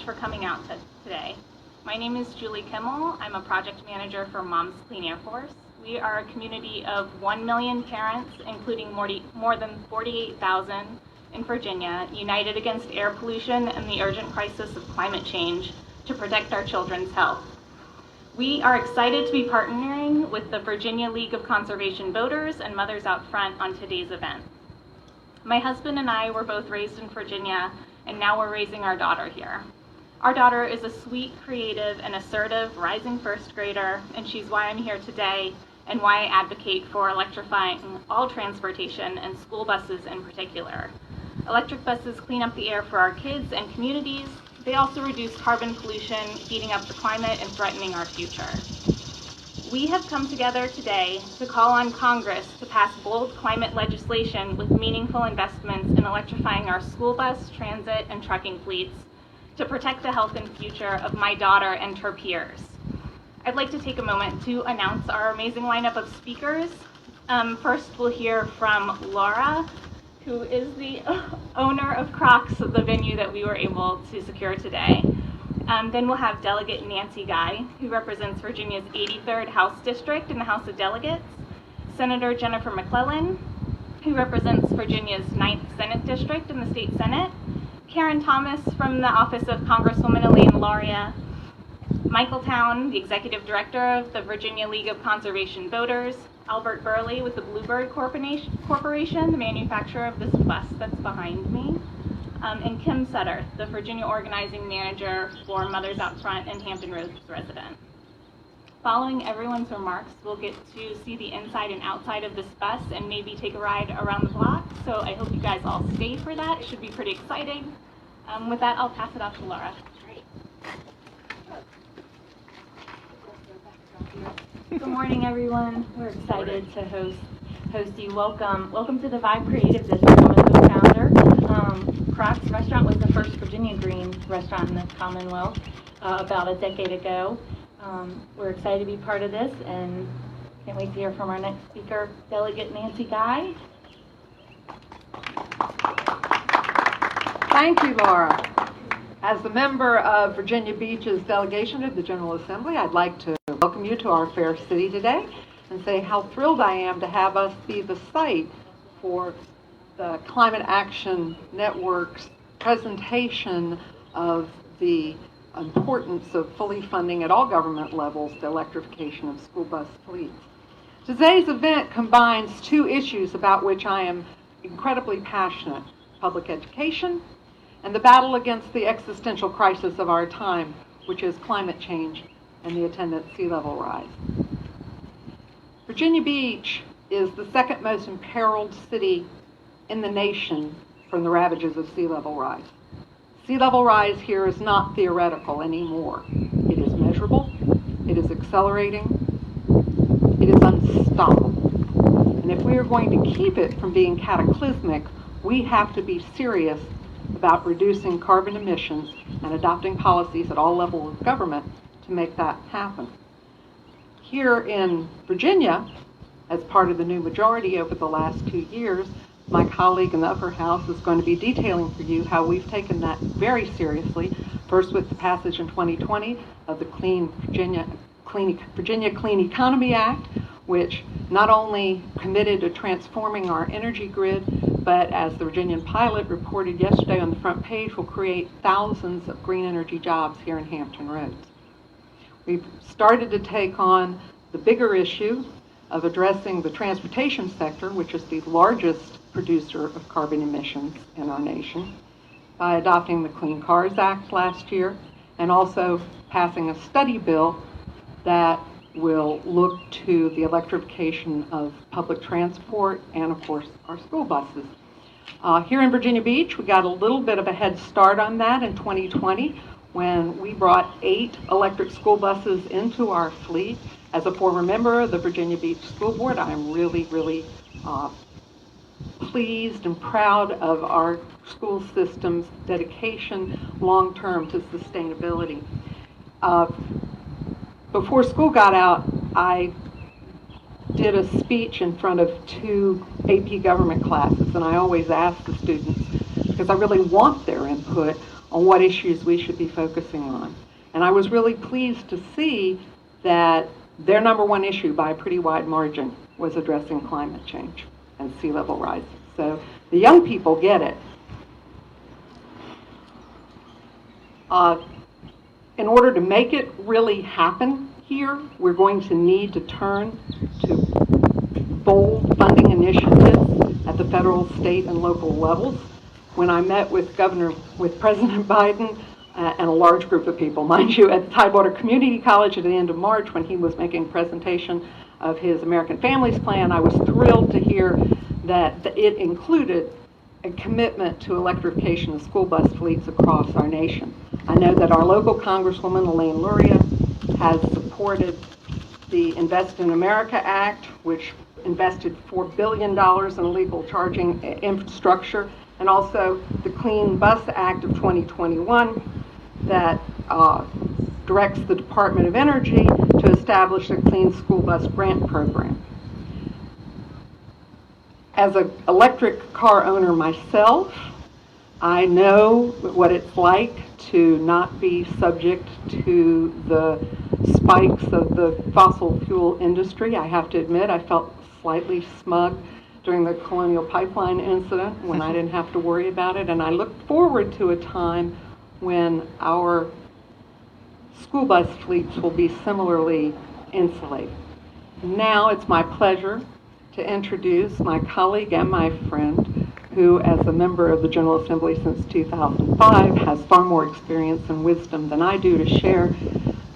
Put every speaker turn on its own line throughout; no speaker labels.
much for coming out today. My name is Julie Kimmel. I'm a project manager for Moms Clean Air Force. We are a community of 1 million parents, including more than 48,000 in Virginia, united against air pollution and the urgent crisis of climate change to protect our children's health. We are excited to be partnering with the Virginia League of Conservation Voters and Mothers Out Front on today's event. My husband and I were both raised in Virginia, and now we're raising our daughter here. Our daughter is a sweet, creative, and assertive rising first grader, and she's why I'm here today and why I advocate for electrifying all transportation and school buses in particular. Electric buses clean up the air for our kids and communities. They also reduce carbon pollution, heating up the climate and threatening our future. We have come together today to call on Congress to pass bold climate legislation with meaningful investments in electrifying our school bus, transit, and trucking fleets to protect the health and future of my daughter and her peers. I'd like to take a moment to announce our amazing lineup of speakers. First, we'll hear from Laura, who is the owner of Croc's, the venue that we were able to secure today. Then we'll have Delegate Nancy Guy, who represents Virginia's 83rd House District in the House of Delegates, Senator Jennifer McClellan, who represents Virginia's 9th Senate District in the State Senate, Karen Thomas from the Office of Congresswoman Elaine Lauria, Michael Towne, the Executive Director of the Virginia League of Conservation Voters, Albert Burley with the Bluebird Corporation, the manufacturer of this bus that's behind me, and Kim Sutter, the Virginia Organizing Manager for Mothers Out Front and Hampton Roads resident. Following everyone's remarks, we'll get to see the inside and outside of this bus and maybe take a ride around the block, so I hope you guys all stay for that. It should be pretty exciting. With that, I'll pass it off to Laura.
Good morning, everyone. We're excited to host you. Welcome to the Vibe Creative District. I'm a co-founder. Croc's restaurant was the first Virginia Green restaurant in the Commonwealth about a decade ago. We're excited to be part of this and can't wait to hear from our next speaker, Delegate Nancy Guy.
Thank you, Laura. As the member of Virginia Beach's delegation to the General Assembly, I'd like to welcome you to our fair city today and say how thrilled I am to have us be the site for the Climate Action Network's presentation of the importance of fully funding at all government levels the electrification of school bus fleets. Today's event combines two issues about which I am incredibly passionate: public education and the battle against the existential crisis of our time, which is climate change and the attendant sea level rise. Virginia Beach is the second most imperiled city in the nation from the ravages of sea level rise. Sea level rise here is not theoretical anymore. It is measurable, it is accelerating, it is unstoppable. And if we are going to keep it from being cataclysmic, we have to be serious about reducing carbon emissions and adopting policies at all levels of government to make that happen. Here in Virginia, as part of the new majority over the last 2 years, my colleague in the upper house is going to be detailing for you how we've taken that very seriously, first with the passage in 2020 of the Virginia Clean Economy Act, which not only committed to transforming our energy grid, but as the Virginian Pilot reported yesterday on the front page, will create thousands of green energy jobs here in Hampton Roads. We've started to take on the bigger issue of addressing the transportation sector, which is the largest producer of carbon emissions in our nation, by adopting the Clean Cars Act last year and also passing a study bill that will look to the electrification of public transport and, of course, our school buses. Here in Virginia Beach, we got a little bit of a head start on that in 2020 when we brought 8 electric school buses into our fleet. As a former member of the Virginia Beach School Board, I'm really pleased and proud of our school system's dedication long-term to sustainability. Before school got out, I did a speech in front of 2 AP government classes, and I always ask the students, because I really want their input on what issues we should be focusing on. And I was really pleased to see that their number one issue by a pretty wide margin was addressing climate change and sea level rise. So the young people get it. In order to make it really happen here, we're going to need to turn to bold funding initiatives at the federal, state, and local levels. When I met with President Biden and a large group of people, mind you, at the Tidewater Community College at the end of March when he was making a presentation of his American Families Plan, I was thrilled to hear that it included a commitment to electrification of school bus fleets across our nation. I know that our local Congresswoman, Elaine Luria, has supported the Invest in America Act, which invested $4 billion in illegal charging infrastructure, and also the Clean Bus Act of 2021 that directs the Department of Energy to establish a clean school bus grant program. As an electric car owner myself, I know what it's like to not be subject to the spikes of the fossil fuel industry. I have to admit, I felt slightly smug during the Colonial Pipeline incident when I didn't have to worry about it. And I look forward to a time when our school bus fleets will be similarly insulated. Now it's my pleasure to introduce my colleague and my friend, who as a member of the General Assembly since 2005 has far more experience and wisdom than I do to share.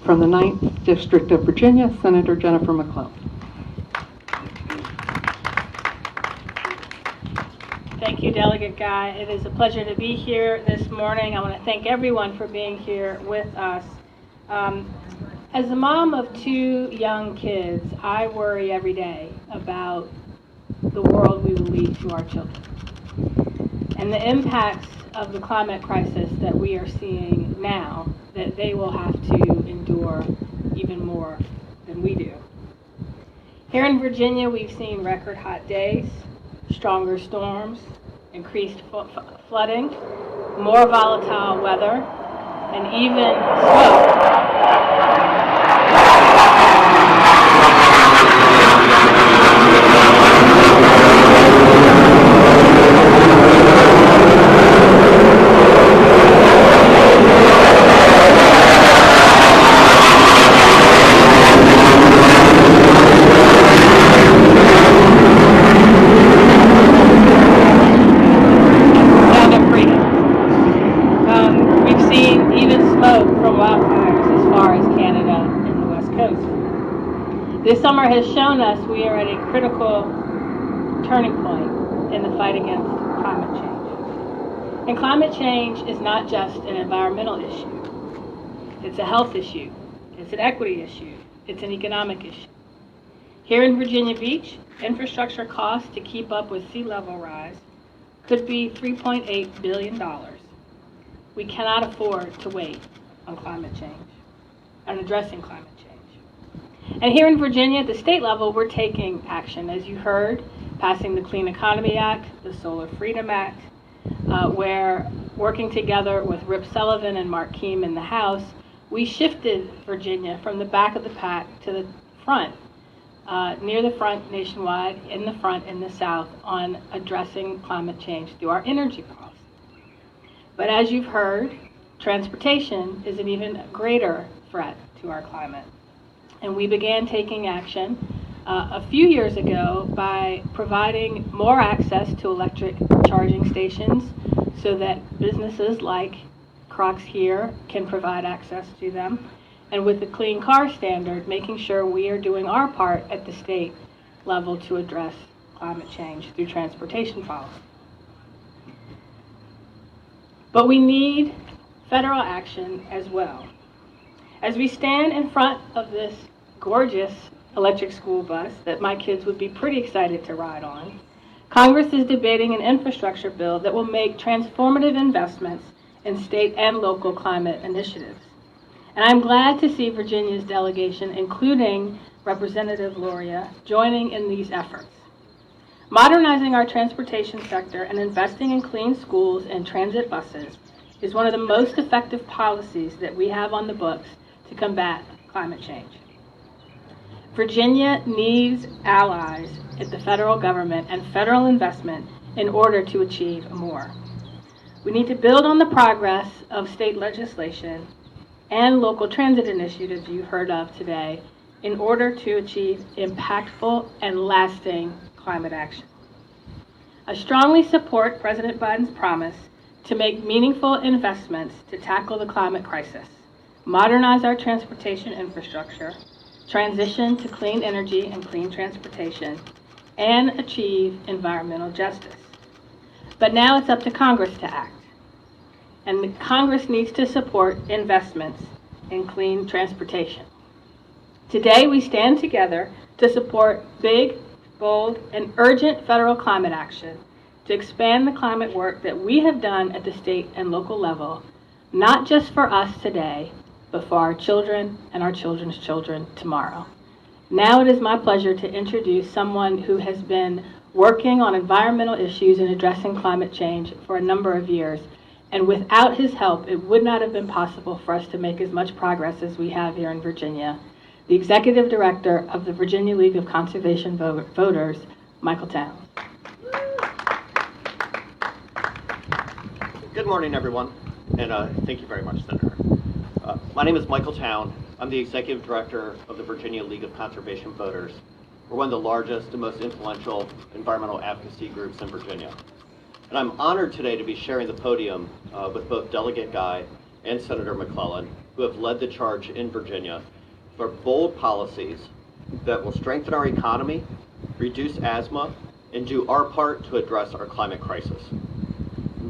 From the 9th District of Virginia, Senator Jennifer McClellan.
Thank you, Delegate Guy. It is a pleasure to be here this morning. I want to thank everyone for being here with us. As a mom of 2 young kids, I worry every day about the world we will leave to our children and the impacts of the climate crisis that we are seeing now that they will have to endure even more than we do. Here in Virginia, we've seen record hot days, stronger storms, increased flooding, more volatile weather, and even smoke. This summer has shown us we are at a critical turning point in the fight against climate change. And climate change is not just an environmental issue. It's a health issue. It's an equity issue. It's an economic issue. Here in Virginia Beach, infrastructure costs to keep up with sea level rise could be $3.8 billion. We cannot afford to wait on climate change, on addressing climate change. And here in Virginia, at the state level, we're taking action. As you heard, passing the Clean Economy Act, the Solar Freedom Act, where working together with Rip Sullivan and Mark Keim in the House, we shifted Virginia from the back of the pack to the front, near the front nationwide, in the front in the South, on addressing climate change through our energy costs. But as you've heard, transportation is an even greater threat to our climate. And we began taking action a few years ago by providing more access to electric charging stations so that businesses like Crocs here can provide access to them. And with the Clean Car Standard, making sure we are doing our part at the state level to address climate change through transportation policy. But we need federal action as well. As we stand in front of this gorgeous electric school bus that my kids would be pretty excited to ride on, Congress is debating an infrastructure bill that will make transformative investments in state and local climate initiatives. And I'm glad to see Virginia's delegation, including Representative Luria, joining in these efforts. Modernizing our transportation sector and investing in clean schools and transit buses is one of the most effective policies that we have on the books to combat climate change. Virginia needs allies at the federal government and federal investment in order to achieve more. We need to build on the progress of state legislation and local transit initiatives you heard of today in order to achieve impactful and lasting climate action. I strongly support President Biden's promise to make meaningful investments to tackle the climate crisis, modernize our transportation infrastructure, transition to clean energy and clean transportation, and achieve environmental justice. But now it's up to Congress to act. And the Congress needs to support investments in clean transportation. Today we stand together to support big, bold, and urgent federal climate action to expand the climate work that we have done at the state and local level, not just for us today, but for our children and our children's children tomorrow. Now it is my pleasure to introduce someone who has been working on environmental issues and addressing climate change for a number of years. And without his help, it would not have been possible for us to make as much progress as we have here in Virginia. The Executive Director of the Virginia League of Conservation Voters, Michael Towne.
Good morning, everyone, and thank you very much, Senator. My name is Michael Towne. I'm the Executive Director of the Virginia League of Conservation Voters. We're one of the largest and most influential environmental advocacy groups in Virginia. And I'm honored today to be sharing the podium with both Delegate Guy and Senator McClellan, who have led the charge in Virginia for bold policies that will strengthen our economy, reduce asthma, and do our part to address our climate crisis.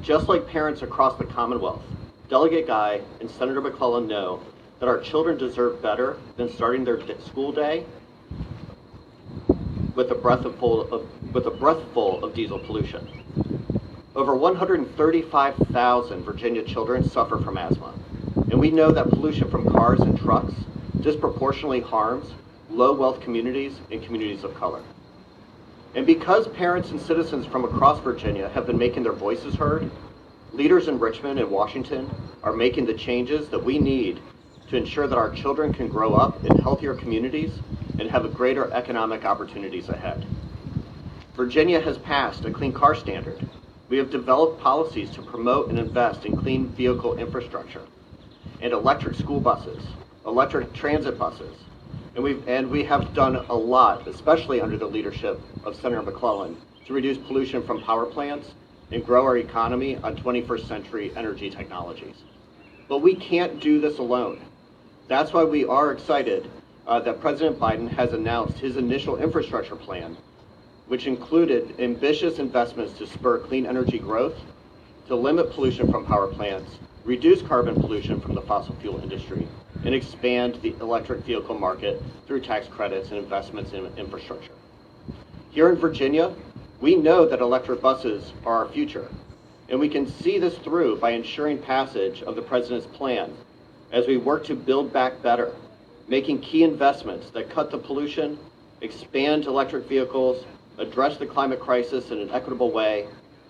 Just like parents across the Commonwealth, Delegate Guy and Senator McClellan know that our children deserve better than starting their school day with a breath full of diesel pollution. Over 135,000 Virginia children suffer from asthma, and we know that pollution from cars and trucks disproportionately harms low-wealth communities and communities of color. And because parents and citizens from across Virginia have been making their voices heard, leaders in Richmond and Washington are making the changes that we need to ensure that our children can grow up in healthier communities and have greater economic opportunities ahead. Virginia has passed a clean car standard. We have developed policies to promote and invest in clean vehicle infrastructure and electric school buses, electric transit buses, and we have done a lot, especially under the leadership of Senator McClellan, to reduce pollution from power plants and grow our economy on 21st century energy technologies. But we can't do this alone. That's why we are excited that President Biden has announced his initial infrastructure plan, which included ambitious investments to spur clean energy growth, to limit pollution from power plants, reduce carbon pollution from the fossil fuel industry, and expand the electric vehicle market through tax credits and investments in infrastructure. Here in Virginia, we know that electric buses are our future, and we can see this through by ensuring passage of the President's plan as we work to build back better, making key investments that cut the pollution, expand electric vehicles, address the climate crisis in an equitable way,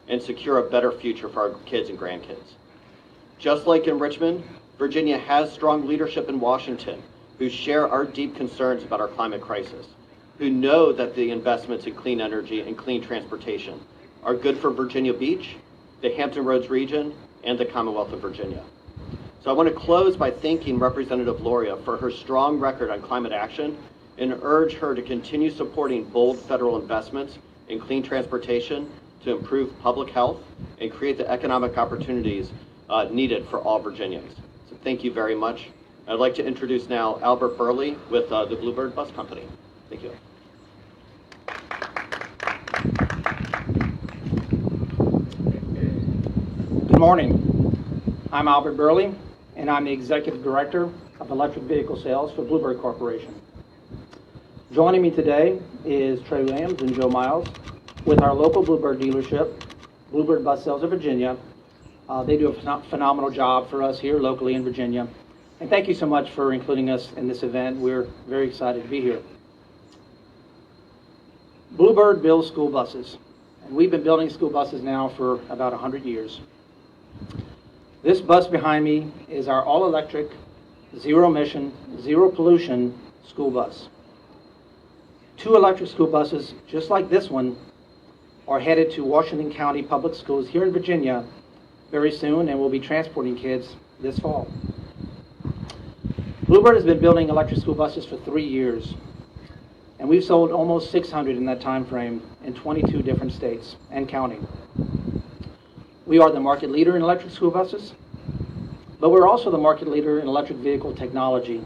and secure a better future for our kids and grandkids. Just like in Richmond, Virginia has strong leadership in Washington who share our deep concerns about our climate crisis, who know that the investments in clean energy and clean transportation are good for Virginia Beach, the Hampton Roads region, and the Commonwealth of Virginia. So I want to close by thanking Representative Loria for her strong record on climate action and urge her to continue supporting bold federal investments in clean transportation to improve public health and create the economic opportunities needed for all Virginians. So thank you very much. I'd like to introduce now Albert Burley with the Bluebird Bus Company. Thank you.
Good morning. I'm Albert Burley, and I'm the Executive Director of Electric Vehicle Sales for Bluebird Corporation. Joining me today is Trey Williams and Joe Miles with our local Bluebird dealership, Bluebird Bus Sales of Virginia. They do a phenomenal job for us here locally in Virginia. And thank you so much for including us in this event. We're very excited to be here. Bluebird builds school buses, and we've been building school buses now for about 100 years. This bus behind me is our all-electric, zero-emission, zero-pollution school bus. 2 electric school buses, just like this one, are headed to Washington County Public Schools here in Virginia very soon and will be transporting kids this fall. Bluebird has been building electric school buses for 3 years, and we've sold almost 600 in that time frame in 22 different states and counting. We are the market leader in electric school buses, but we're also the market leader in electric vehicle technology,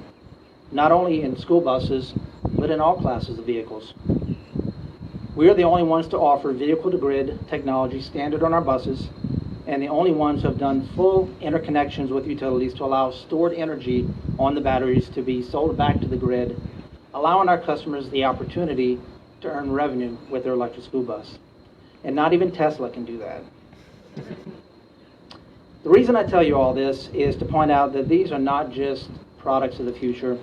not only in school buses, but in all classes of vehicles. We are the only ones to offer vehicle-to-grid technology standard on our buses, and the only ones who have done full interconnections with utilities to allow stored energy on the batteries to be sold back to the grid, allowing our customers the opportunity to earn revenue with their electric school bus. And not even Tesla can do that. The reason I tell you all this is to point out that these are not just products of the future.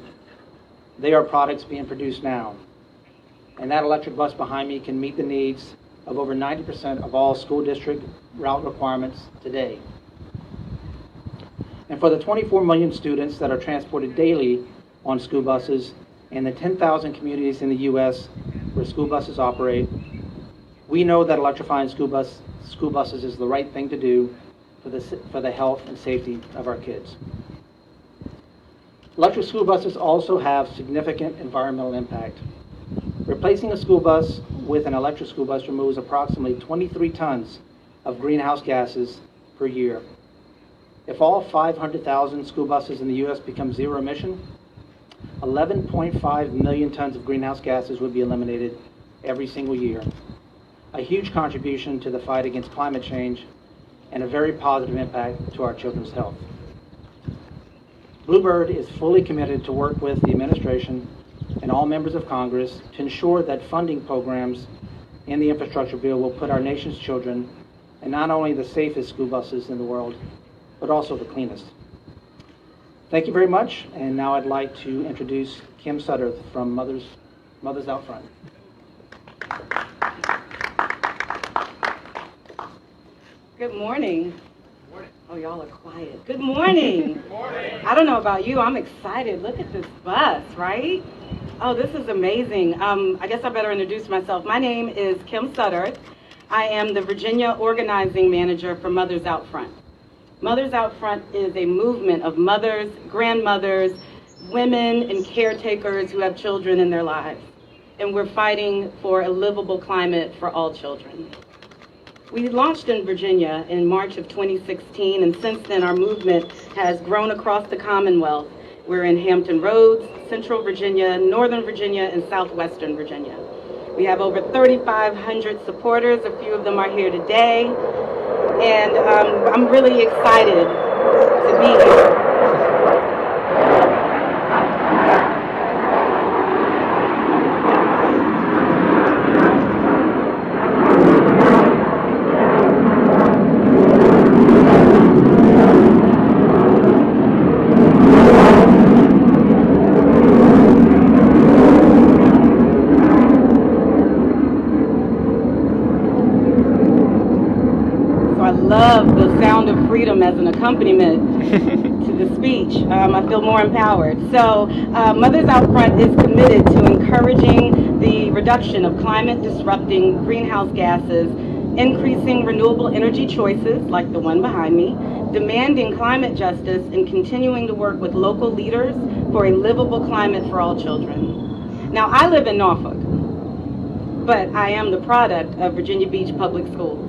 They are products being produced now. And that electric bus behind me can meet the needs of over 90% of all school district route requirements today. And for the 24 million students that are transported daily on school buses and the 10,000 communities in the U.S. where school buses operate, we know that electrifying school buses is the right thing to do for the health and safety of our kids. Electric school buses also have significant environmental impact. Replacing a school bus with an electric school bus removes approximately 23 tons of greenhouse gases per year. If all 500,000 school buses in the U.S. become zero emission, 11.5 million tons of greenhouse gases would be eliminated every single year. A huge contribution to the fight against climate change and a very positive impact to our children's health. Bluebird is fully committed to work with the administration and all members of Congress to ensure that funding programs in the infrastructure bill will put our nation's children in not only the safest school buses in the world, but also the cleanest. Thank you very much, and now I'd like to introduce Kim Sutter from Mothers Out Front.
Good morning. Oh, y'all are quiet. Good morning. Good morning. I don't know about you, I'm excited. Look at this bus, right? Oh, this is amazing. I guess I better introduce myself. My name is Kim Sutter. I am the Virginia Organizing Manager for Mothers Out Front. Mothers Out Front is a movement of mothers, grandmothers, women, and caretakers who have children in their lives. And we're fighting for a livable climate for all children. We launched in Virginia in March of 2016, and since then our movement has grown across the Commonwealth. We're in Hampton Roads, Central Virginia, Northern Virginia, and Southwestern Virginia. We have over 3,500 supporters. A few of them are here today. And I'm really excited to be here. Love the sound of freedom as an accompaniment to the speech. I feel more empowered. So Mothers Out Front is committed to encouraging the reduction of climate disrupting greenhouse gases, increasing renewable energy choices like the one behind me, demanding climate justice, and continuing to work with local leaders for a livable climate for all children. Now, I live in Norfolk, but I am the product of Virginia Beach Public Schools.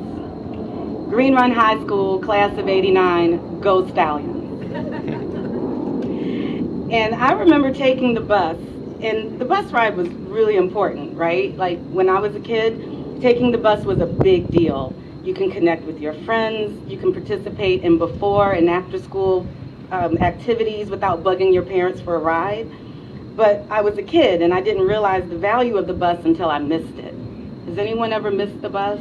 Green Run High School, class of '89, go Stallions. And I remember taking the bus, and the bus ride was really important, right? Like when I was a kid, taking the bus was a big deal. You can connect with your friends, you can participate in before and after school activities without bugging your parents for a ride. But I was a kid and I didn't realize the value of the bus until I missed it. Has anyone ever missed the bus?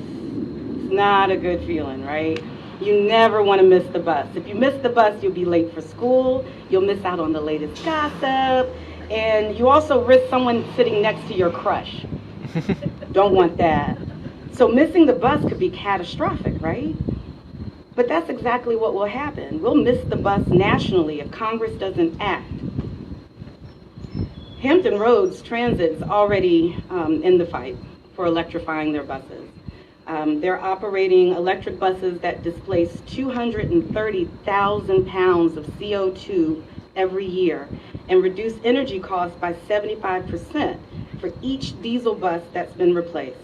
Not a good feeling, right? You never want to miss the bus. If you miss the bus, you'll be late for school, you'll miss out on the latest gossip, and you also risk someone sitting next to your crush. Don't want that. So missing the bus could be catastrophic, right? But that's exactly what will happen. We'll miss the bus nationally if Congress doesn't act. Hampton Roads Transit is already in the fight for electrifying their buses. They're operating electric buses that displace 230,000 pounds of CO2 every year and reduce energy costs by 75% for each diesel bus that's been replaced.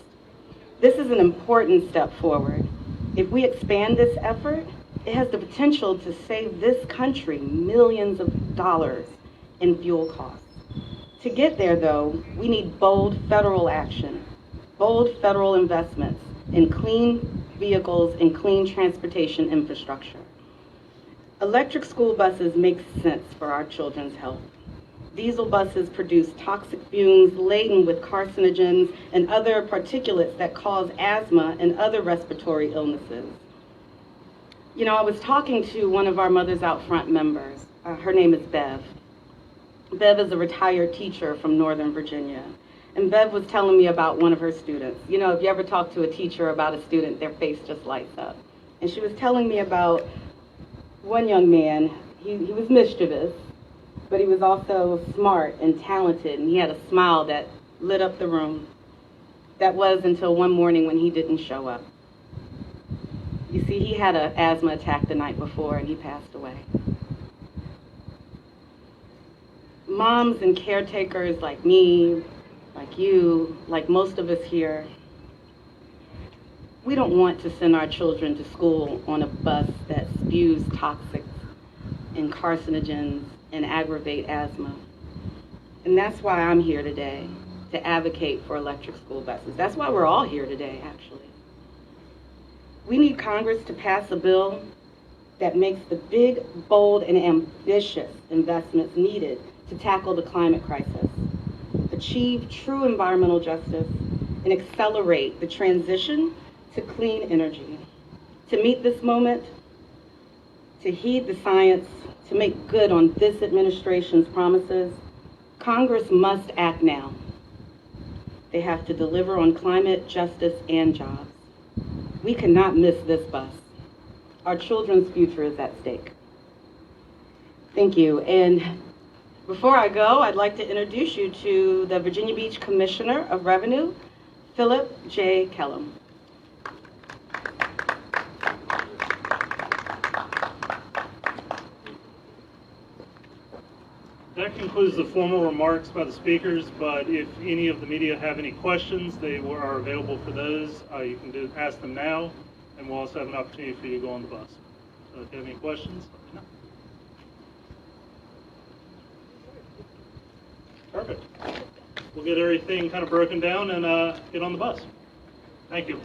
This is an important step forward. If we expand this effort, it has the potential to save this country millions of dollars in fuel costs. To get there, though, we need bold federal action, bold federal investments in clean vehicles and clean transportation infrastructure. Electric school buses make sense for our children's health. Diesel buses produce toxic fumes laden with carcinogens and other particulates that cause asthma and other respiratory illnesses. You know, I was talking to one of our Mothers Out Front members. Her name is Bev. Bev is a retired teacher from Northern Virginia. And Bev was telling me about one of her students. You know, if you ever talk to a teacher about a student, their face just lights up. And she was telling me about one young man. He was mischievous, but he was also smart and talented, and he had a smile that lit up the room. That was until one morning when he didn't show up. You see, he had an asthma attack the night before, and he passed away. Moms and caretakers like me, like you, like most of us here, we don't want to send our children to school on a bus that spews toxics and carcinogens and aggravate asthma. And that's why I'm here today, to advocate for electric school buses. That's why we're all here today, actually. We need Congress to pass a bill that makes the big, bold, and ambitious investments needed to tackle the climate crisis, achieve true environmental justice, and accelerate the transition to clean energy. To meet this moment, to heed the science, to make good on this administration's promises, Congress must act now. They have to deliver on climate, justice, and jobs. We cannot miss this bus. Our children's future is at stake. Thank you. And before I go, I'd like to introduce you to the Virginia Beach Commissioner of Revenue, Philip J. Kellum.
That concludes the formal remarks by the speakers, but if any of the media have any questions, they are available for those. You can ask them now, and we'll also have an opportunity for you to go on the bus. So if you have any questions, let me know. Perfect. We'll get everything kind of broken down and get on the bus. Thank you.